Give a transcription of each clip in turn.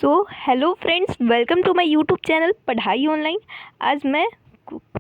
Hello friends, welcome to my YouTube channel पढ़ाई online. आज मैं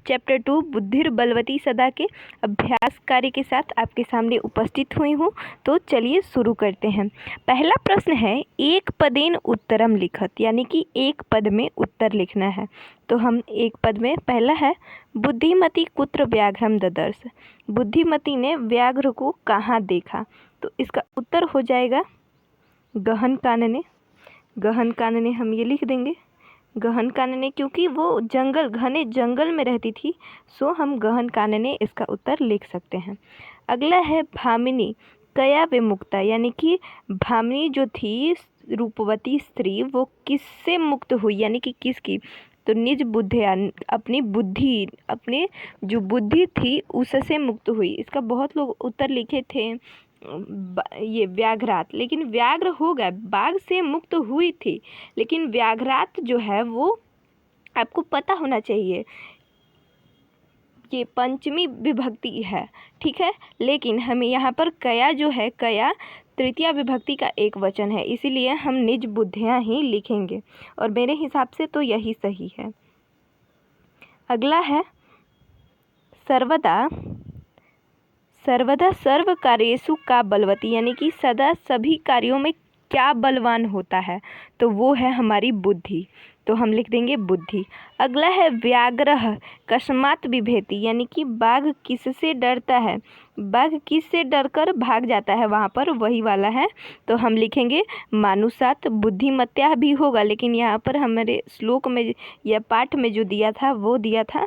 चैप्टर 2 बुद्धिर बलवती सदा के अभ्यास कार्य के साथ आपके सामने उपस्थित हुई हूँ। तो चलिए शुरू करते हैं। पहला प्रश्न है, एक पदेन उत्तरम लिखत, यानी कि एक पद में उत्तर लिखना है। तो हम एक पद में, पहला है बुद्धिमती कुत्र व्याघ्रम ददर्श, बुद्धिमती ने व्याघ्र को कहाँ देखा। तो इसका उत्तर हो जाएगा गहन कानने। गहन कानने हम ये लिख देंगे, गहन कानने, क्योंकि वो जंगल, घने जंगल में रहती थी, सो हम गहन कानने इसका उत्तर लिख सकते हैं। अगला है भामिनी कया विमुक्ता, यानी कि भामिनी जो थी रूपवती स्त्री, वो किससे मुक्त हुई, यानी कि किसकी। तो निज बुद्धिया, अपनी बुद्धि, अपने जो बुद्धि थी उससे मुक्त हुई। इसका बहुत लोग उत्तर लिखे थे ये व्याघ्रात, लेकिन व्याघ्र हो गया, बाघ से मुक्त हुई थी, लेकिन व्याघ्रात जो है वो आपको पता होना चाहिए, ये पंचमी विभक्ति है, ठीक है। लेकिन हमें यहाँ पर कया जो है, कया तृतीया विभक्ति का एक वचन है, इसीलिए हम निज बुद्धियाँ ही लिखेंगे, और मेरे हिसाब से तो यही सही है। अगला है सर्वदा सर्वदा सर्व कार्येषु का बलवती, यानी कि सदा सभी कार्यों में क्या बलवान होता है। तो वो है हमारी बुद्धि, तो हम लिख देंगे बुद्धि। अगला है व्याघ्रः कस्मात् बिभेति, यानी कि बाघ किससे डरता है, बाघ किससे डरकर भाग जाता है, वहाँ पर वही वाला है, तो हम लिखेंगे मानुषात्। बुद्धिमत्या भी होगा, लेकिन यहाँ पर हमारे श्लोक में या पाठ में जो दिया था वो दिया था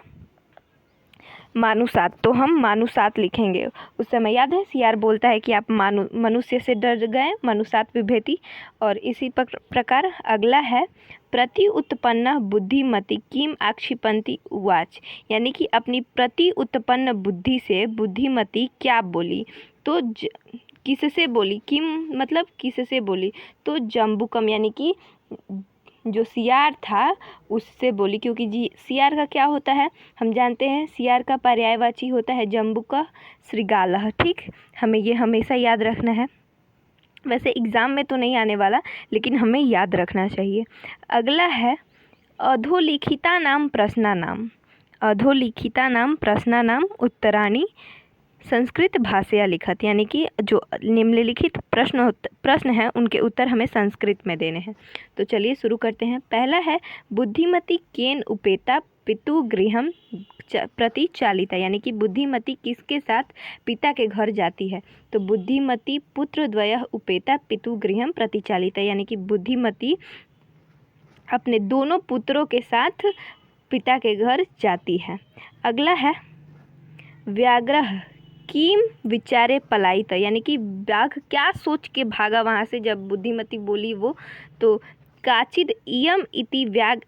मानुषात्, तो हम मानुषात् लिखेंगे। उस समय याद है सियार बोलता है कि आप मनुष्य से डर गए, मनुषात् विभेति। और इसी प्रकार अगला है प्रति उत्पन्न बुद्धिमति किम आक्षिपन्ति उवाच, यानी कि अपनी प्रति उत्पन्न बुद्धि से बुद्धिमति क्या बोली। तो किससे बोली, किम मतलब किससे बोली, तो जम्बुकम, यानी कि जो सियार था उससे बोली, क्योंकि जी सियार का क्या होता है हम जानते हैं, सियार का पर्यायवाची होता है जम्बुका श्रृगालः, ठीक। हमें ये हमेशा याद रखना है, वैसे एग्ज़ाम में तो नहीं आने वाला, लेकिन हमें याद रखना चाहिए। अगला है अधोलिखिता नाम प्रश्ना नाम, अधोलिखिता नाम प्रश्ना नाम उत्तराणी संस्कृत भाषया लिखत, यानी कि जो निम्नलिखित प्रश्न हैं उनके उत्तर हमें संस्कृत में देने हैं। तो चलिए शुरू करते हैं। पहला है बुद्धिमती केन उपेता पितु गृहम प्रति चालिता, यानी कि बुद्धिमती किसके साथ पिता के घर जाती है। तो बुद्धिमती पुत्र द्वयः उपेता पितु गृहम प्रति चालिता, यानी कि बुद्धिमती अपने दोनों पुत्रों के साथ पिता के घर जाती है। अगला है व्याघ्रः किम विचारे पलायित, यानी कि बाघ क्या सोच के भागा वहाँ से जब बुद्धिमती बोली वो। तो काचिद इयम इति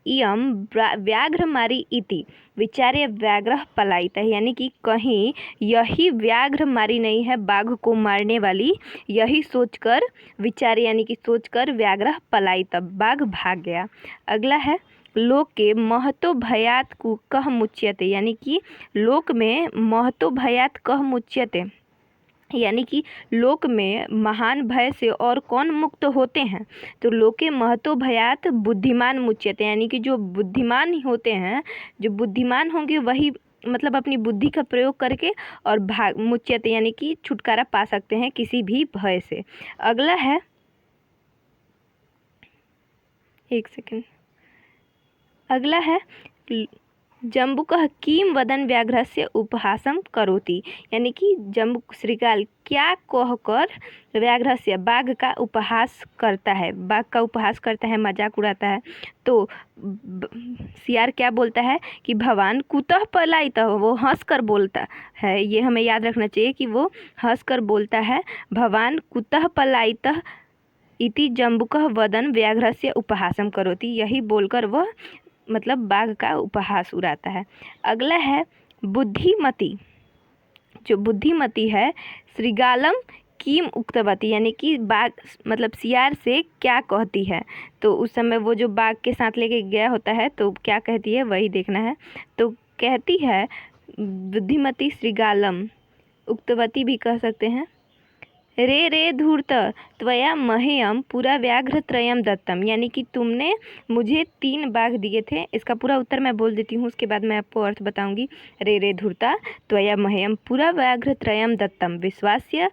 इयम व्याघ्र मारी इति विचारे व्याघ्र पलायित, यानी कि कहीं यही व्याघ्र मारी नहीं है, बाघ को मारने वाली, यही सोचकर विचारे, यानी कि सोचकर व्याघ्र पलायित, बाघ भाग गया। अगला है लोक के महतो भयात कह मुच्यते, यानी कि लोक में महतो भयात कह मुच्यते, यानी कि लोक में महान भय से और कौन मुक्त होते हैं। तो लोके महतो भयात बुद्धिमान मुच्यते, यानी कि जो बुद्धिमान होते हैं, जो बुद्धिमान होंगे वही मतलब अपनी बुद्धि का प्रयोग करके और भाग मुच्यते, यानी कि छुटकारा पा सकते हैं किसी भी भय से। अगला है, एक सेकेंड, अगला है जम्बुकः किम वदन व्याघ्रस्य उपहासम करोति, यानी कि जम्बुक श्रृगाल क्या कहकर व्याघ्रस्य बाघ का उपहास करता है, बाघ का उपहास करता है, मजाक उड़ाता है। तो सियार क्या बोलता है कि भवान कुतः पलायितः, वो हंसकर बोलता है, ये हमें याद रखना चाहिए कि वो हंसकर बोलता है, भवान कुतः पलायितः इति जम्बुकः वदन व्याघ्रस्य उपहासम करोति, यही बोलकर वह मतलब बाघ का उपहास उड़ाता है। अगला है बुद्धिमती, जो बुद्धिमती है श्रृगालम किम उक्तवती, यानी कि बाघ मतलब सियार से क्या कहती है। तो उस समय वो जो बाघ के साथ लेके गया होता है तो क्या कहती है वही देखना है। तो कहती है बुद्धिमती श्रृगालम, उक्तवती भी कह सकते हैं, रे रे धूर्त त्वया मह्यम पुरा व्याघ्र त्रयम दत्तम, यानी कि तुमने मुझे 3 बाघ दिए थे। इसका पूरा उत्तर मैं बोल देती हूँ, उसके बाद मैं आपको अर्थ बताऊंगी। रे रे धूर्ता त्वया मह्यम पुरा व्याघ्र त्रयम दत्तम विश्वास्य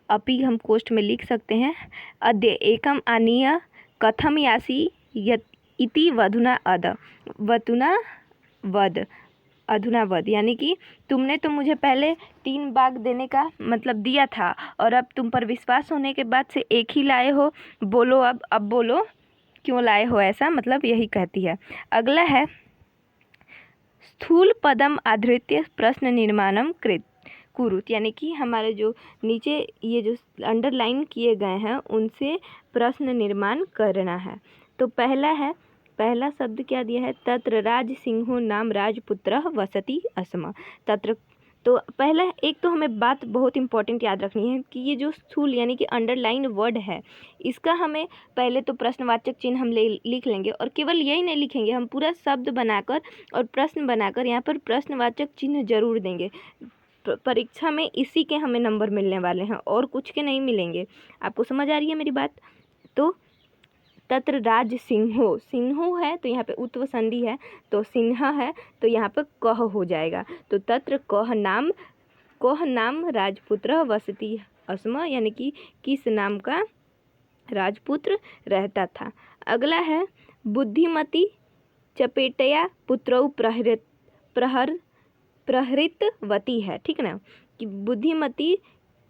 अपि, हम कोष्ठ में लिख सकते हैं, अद्य एकम आनीय कथम यासी यत इति वधुना अधुना वद, यानी कि तुमने तो मुझे पहले 3 बाघ देने का मतलब दिया था और अब तुम पर विश्वास होने के बाद से एक ही लाए हो। बोलो अब बोलो क्यों लाए हो ऐसा, मतलब यही कहती है। अगला है स्थूल पदम आधृत्य प्रश्न निर्माणम कुरुत, यानी कि हमारे जो नीचे ये जो अंडरलाइन किए गए हैं उनसे प्रश्न निर्माण करना है। तो पहला शब्द क्या दिया है, तत्र राज सिंहो नाम राजपुत्र वसति अस्म। तत्र, तो पहला एक तो हमें बात बहुत इंपॉर्टेंट याद रखनी है कि ये जो स्थूल यानी कि अंडरलाइन वर्ड है, इसका हमें पहले तो प्रश्नवाचक चिन्ह हम लिख लेंगे, और केवल यही नहीं लिखेंगे, हम पूरा शब्द बनाकर और प्रश्न बनाकर यहाँ पर प्रश्नवाचक चिन्ह जरूर देंगे। परीक्षा में इसी के हमें नंबर मिलने वाले हैं और कुछ के नहीं मिलेंगे। आपको समझ आ रही है मेरी बात? तो तत्र राज सिंहो, सिंहो है तो यहाँ पे उत्व संधि है, तो सिन्हा है तो यहाँ पर कह हो जाएगा। तो तत्र कह नाम राजपुत्र वसति अस्म, यानी कि किस नाम का राजपुत्र रहता था। अगला है बुद्धिमती चपेटया पुत्रौ प्रहृतवती है, ठीक ना, कि बुद्धिमती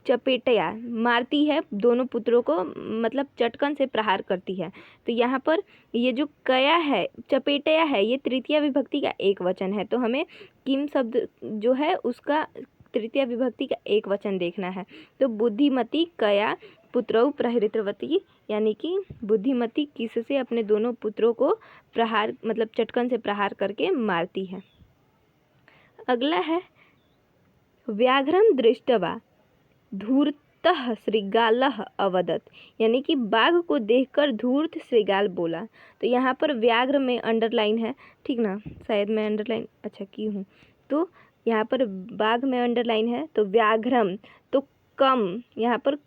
चपेटया मारती है दोनों पुत्रों को, मतलब चटकन से प्रहार करती है। तो यहाँ पर ये जो कया है, चपेटया है, ये तृतीया विभक्ति का एक वचन है, तो हमें किम शब्द जो है उसका तृतीया विभक्ति का एक वचन देखना है। तो बुद्धिमती कया पुत्रौ प्रहृतवती, यानी कि बुद्धिमती किससे अपने दोनों पुत्रों को प्रहार मतलब चटकन से प्रहार करके मारती है। अगला है व्याघ्रम दृष्ट्वा धूर्तः श्रृगालः अवदत्, यानी कि बाघ को देखकर धूर्त श्रृगाल बोला। तो यहाँ पर व्याघ्र में अंडरलाइन है, ठीक ना, शायद मैं अंडरलाइन अच्छा की हूँ। तो यहाँ पर बाघ में अंडरलाइन है, तो व्याघ्रम तो कम, यहाँ पर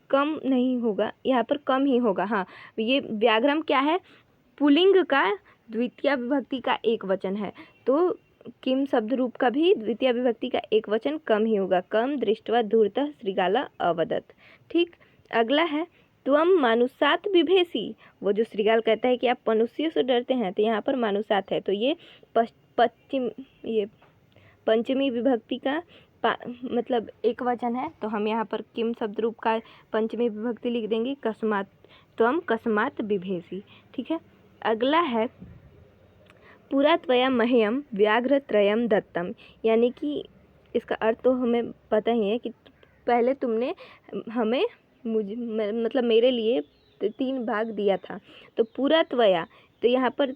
कम नहीं होगा, यहाँ पर कम ही होगा। हाँ, ये व्याघ्रम क्या है, पुल्लिंग का द्वितीय विभक्ति का एक वचन है, तो किम शब्द रूप का भी द्वितीय विभक्ति का एक वचन कम ही होगा। कम दृष्ट्वा धूर्तः श्रृगाला अवदत्, ठीक। अगला है त्वम मानुषात् बिभेषि, वो जो श्रृगाल कहता है कि आप मनुष्यों से डरते हैं, तो यहाँ पर मानुषात् है, तो ये पंचमी विभक्ति का मतलब एक वचन है, तो हम यहाँ पर किम शब्द रूप का पंचमी विभक्ति लिख देंगे, कस्मात् त्वम कस्मात् बिभेषि, ठीक है। अगला है पुरा त्वया मह्यम व्याघ्र त्रयम दत्तम, यानी कि इसका अर्थ तो हमें पता ही है कि पहले तुमने हमें मतलब मेरे लिए 3 भाग दिया था। तो पुरा त्वया, तो यहाँ पर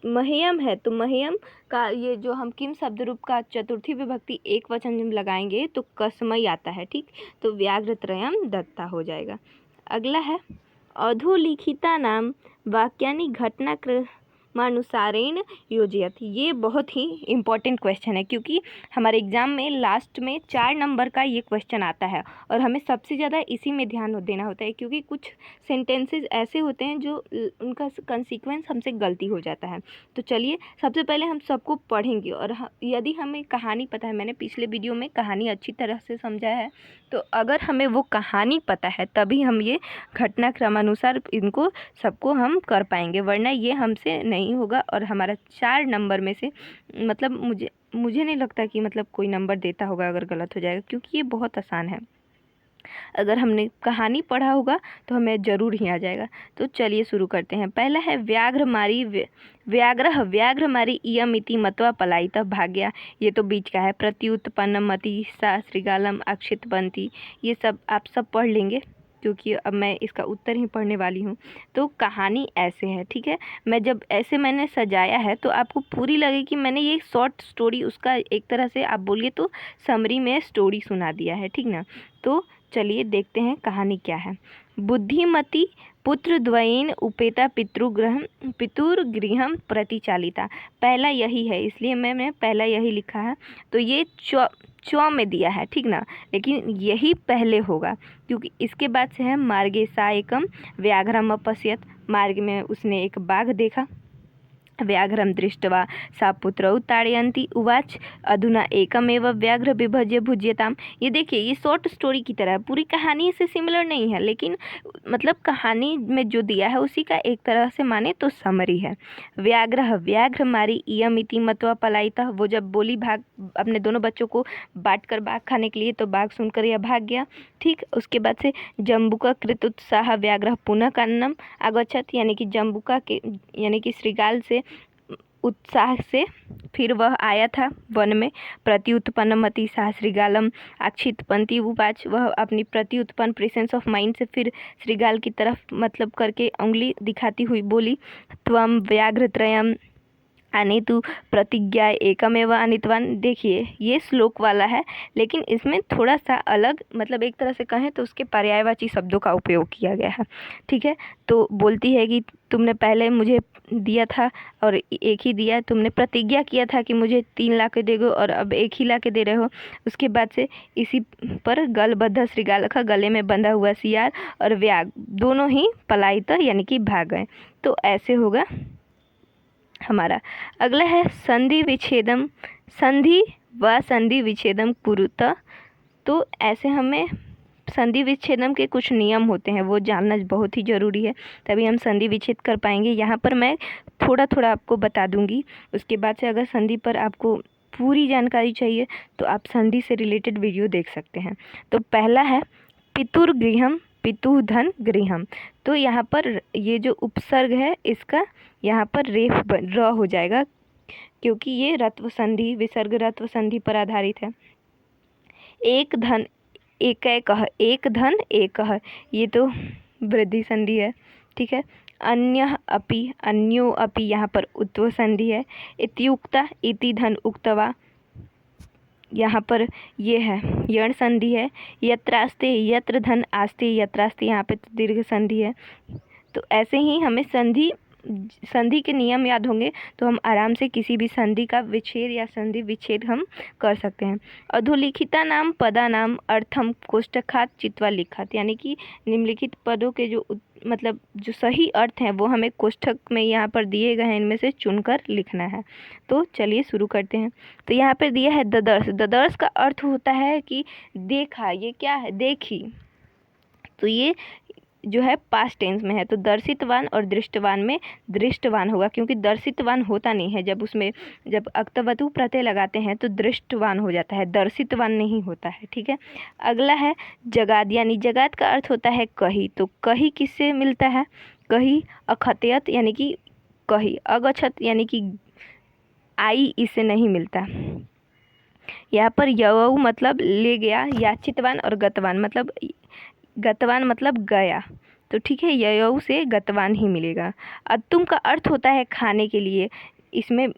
मह्यम है, तो मह्यम का ये जो हम किम शब्द रूप का चतुर्थी विभक्ति एक वचन जब लगाएंगे तो कसमई आता है, ठीक। तो व्याघ्र त्रयम दत्ता हो जाएगा। अगला है अधोलिखिता नाम वाक्यानि घटनाक्रमानुसारेण योजयत, ये बहुत ही इम्पॉर्टेंट क्वेश्चन है, क्योंकि हमारे एग्जाम में लास्ट में 4 नंबर का ये क्वेश्चन आता है और हमें सबसे ज़्यादा इसी में ध्यान देना होता है, क्योंकि कुछ सेंटेंसेस ऐसे होते हैं जो उनका कंसीक्वेंस हमसे गलती हो जाता है। तो चलिए सबसे पहले हम सबको पढ़ेंगे, और यदि हमें कहानी पता है, मैंने पिछले वीडियो में कहानी अच्छी तरह से समझाया है, तो अगर हमें वो कहानी पता है तभी हम ये घटनाक्रमानुसार इनको सबको हम कर पाएंगे, वरना ये हमसे नहीं होगा। और हमारा 4 नंबर में से मतलब मुझे नहीं लगता कि मतलब कोई नंबर देता होगा अगर गलत हो जाएगा, क्योंकि ये बहुत आसान है। अगर हमने कहानी पढ़ा होगा तो हमें ज़रूर ही आ जाएगा। तो चलिए शुरू करते हैं। पहला है व्याघ्र मारी इयमिति मत्वा पलायितः भाग्या, ये तो बीच का है। प्रत्युत्पन्न मति सा श्रृगालम अक्षित बनती, ये सब आप सब पढ़ लेंगे, क्योंकि अब मैं इसका उत्तर ही पढ़ने वाली हूँ। तो कहानी ऐसे है, ठीक है। मैं जब ऐसे मैंने सजाया है तो आपको पूरी लगे कि मैंने ये शॉर्ट स्टोरी, उसका एक तरह से आप बोलिए तो समरी में स्टोरी सुना दिया है, ठीक ना। तो चलिए देखते हैं कहानी क्या है। बुद्धिमती पुत्रद्वयेन उपेता पितुर्गृहं प्रतिचालिता। पहला यही है, इसलिए मैंने पहला यही लिखा है। तो ये च में दिया है, ठीक ना, लेकिन यही पहले होगा क्योंकि इसके बाद से है मार्गे सा एकम व्याघ्रम अपश्यत। मार्ग में उसने एक बाघ देखा। व्याघ्रं दृष्ट्वा सा पुत्रौ ताड़यन्ती उवाच अधुना एकमेव व्याघ्र विभज्य भुज्यताम। ये देखिए, ये शॉर्ट स्टोरी की तरह है, पूरी कहानी से सिमिलर नहीं है, लेकिन मतलब कहानी में जो दिया है उसी का एक तरह से माने तो समरी है। व्याघ्र मारी इयमिति मत्वा पलायिता। वो जब बोली भाग अपने दोनों बच्चों को बांट कर बाघ खाने के लिए, तो बाघ सुनकर यह भाग गया। ठीक, उसके बाद से जम्बुका कृत उत्साह व्याघ्र पुनः काननम आगच्छत, यानी कि जम्बुका के यानी कि श्रृगाल से उत्साह से फिर वह आया था वन में। प्रत्युत्पन्नमति सा श्रृगालम आक्षित पंथी उवाच। वह अपनी प्रत्युत्पन्न प्रेजेंस ऑफ माइंड से फिर श्रृगाल की तरफ मतलब करके उंगली दिखाती हुई बोली, त्वं व्याघ्रत्रयम् अनेतु प्रतिज्ञा एकमेव अनितवान। देखिए, ये श्लोक वाला है, लेकिन इसमें थोड़ा सा अलग मतलब एक तरह से कहें तो उसके पर्यायवाची शब्दों का उपयोग किया गया है। ठीक है, तो बोलती है कि तुमने पहले मुझे दिया था और एक ही दिया, तुमने प्रतिज्ञा किया था कि मुझे 3 ला के देगो और अब 1 ही ला के दे रहे हो। उसके बाद से इसी पर गलबद्ध श्रृगाल का, गले में बंधा हुआ सियार और व्याघ्र दोनों ही पलायित यानी कि भाग गए। तो ऐसे होगा हमारा। अगला है संधि विच्छेदम। संधि विच्छेदम कुरुत। तो ऐसे हमें संधि विच्छेदम के कुछ नियम होते हैं, वो जानना बहुत ही ज़रूरी है, तभी हम संधि विच्छेद कर पाएंगे। यहाँ पर मैं थोड़ा थोड़ा आपको बता दूंगी। उसके बाद से अगर संधि पर आपको पूरी जानकारी चाहिए तो आप संधि से रिलेटेड वीडियो देख सकते हैं। तो पहला है पितुर्गृहम पितुधन गृहम। तो यहाँ पर ये जो उपसर्ग है इसका यहाँ पर रेफ र हो जाएगा, क्योंकि ये रत्व संधि विसर्ग रत्व संधि पर आधारित है। एक धन एक धन एक, ये तो वृद्धि संधि है। ठीक है, अन्य अपि अन्यो अपि यहाँ पर उत्व संधि है। इत्युक्ता इति धन उक्तवा, यहाँ पर ये है यण संधि है। यत्रास्ते यत्र धन आस्ते यत्रास्ते, यहाँ पे तो दीर्घ संधि है। तो ऐसे ही हमें संधि के नियम याद होंगे तो हम आराम से किसी भी संधि का विच्छेद या संधि विच्छेद हम कर सकते हैं। अधोलिखिता नाम पदा नाम अर्थम कोष्ठकात चित्वा लिखात, यानी कि निम्नलिखित पदों के जो मतलब जो सही अर्थ हैं वो हमें कोष्ठक में यहाँ पर दिए गए हैं, इनमें से चुनकर लिखना है। तो चलिए शुरू करते हैं। तो यहाँ पर दिया है ददर्श। ददर्श का अर्थ होता है कि देखा, ये क्या है, देखी। तो ये जो है पास्ट टेंस में है, तो दर्शितवान और दृष्टवान में दृष्टवान होगा, क्योंकि दर्शितवान होता नहीं है, जब उसमें जब अक्तवतु प्रत्यय लगाते हैं तो दृष्टवान हो जाता है, दर्शितवान नहीं होता है। ठीक है, अगला है जगाद, यानी जगाद का अर्थ होता है कही। तो कही किससे मिलता है, कही अखतयत यानी कि कही, अगछत यानी कि आई, इससे नहीं मिलता। यहाँ पर यवऊ मतलब ले गया, याचितवान और गतवान मतलब गतवान मतलब गया। तो ठीक है, ययऊ से गतवान ही मिलेगा। अतुम का अर्थ होता है खाने के लिए। इसमें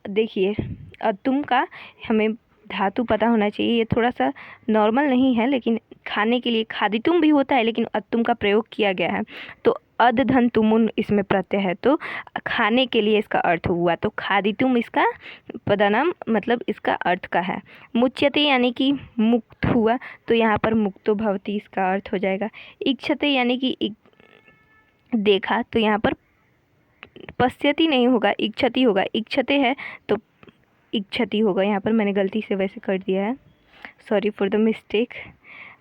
देखिए अतुम का हमें धातु पता होना चाहिए, ये थोड़ा सा नॉर्मल नहीं है, लेकिन खाने के लिए खादितुम भी होता है, लेकिन अतुम का प्रयोग किया गया है। तो अद धन तुमुन इसमें प्रत्यय है, तो खाने के लिए इसका अर्थ हुआ, तो खादितुम इसका पदनाम मतलब इसका अर्थ का है। मुच्यते यानी कि मुक्त हुआ, तो यहाँ पर मुक्तो भवति इसका अर्थ हो जाएगा। इच्छते यानी कि देखा, तो यहाँ पर पश्यति नहीं होगा, इच्छति होगा। इच्छते है तो इच्छति होगा, यहाँ पर मैंने गलती से वैसे कर दिया है, सॉरी फॉर द मिस्टेक।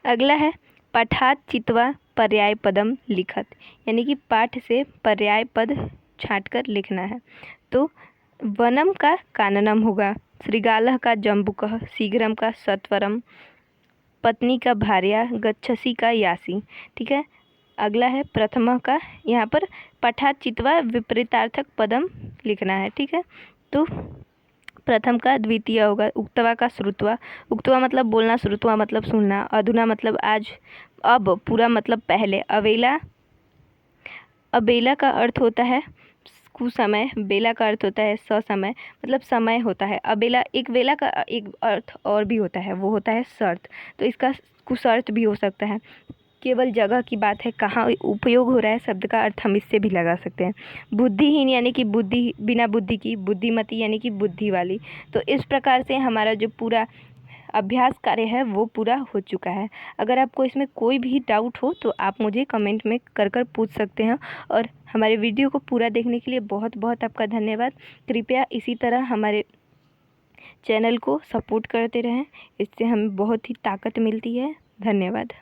अगला है पठात चित्वा पर्याय पदम लिखत, यानी कि पाठ से पर्याय पद छाँट कर लिखना है। तो वनम का काननम होगा, श्रृगालः का जम्बुकः, शीघ्रम का सत्वरम, पत्नी का भार्या, गच्छसि का यासी। ठीक है, अगला है प्रथम का, यहाँ पर पठात चित्वा विपरीतार्थक पदम लिखना है। ठीक है, तो प्रथम का द्वितीय होगा, उक्तवा का श्रुत्वा। उक्तवा मतलब बोलना, श्रुत्वा मतलब सुनना। अधुना मतलब आज, अब पूरा मतलब पहले। अवेला, अबेला का अर्थ होता है कुसमय, बेला का अर्थ होता है ससमय, मतलब समय होता है। अबेला एक वेला का एक अर्थ और भी होता है, वो होता है शर्त, तो इसका कुशर्त भी हो सकता है। केवल जगह की बात है, कहाँ उपयोग हो रहा है शब्द का अर्थ हम इससे भी लगा सकते हैं। बुद्धिहीन यानी कि बुद्धि बिना बुद्धि की, बुद्धिमती यानी कि बुद्धि वाली। तो इस प्रकार से हमारा जो पूरा अभ्यास कार्य है वो पूरा हो चुका है। अगर आपको इसमें कोई भी डाउट हो तो आप मुझे कमेंट में कर पूछ सकते हैं। और हमारे वीडियो को पूरा देखने के लिए बहुत बहुत आपका धन्यवाद। कृपया इसी तरह हमारे चैनल को सपोर्ट करते रहें, इससे हमें बहुत ही ताकत मिलती है। धन्यवाद।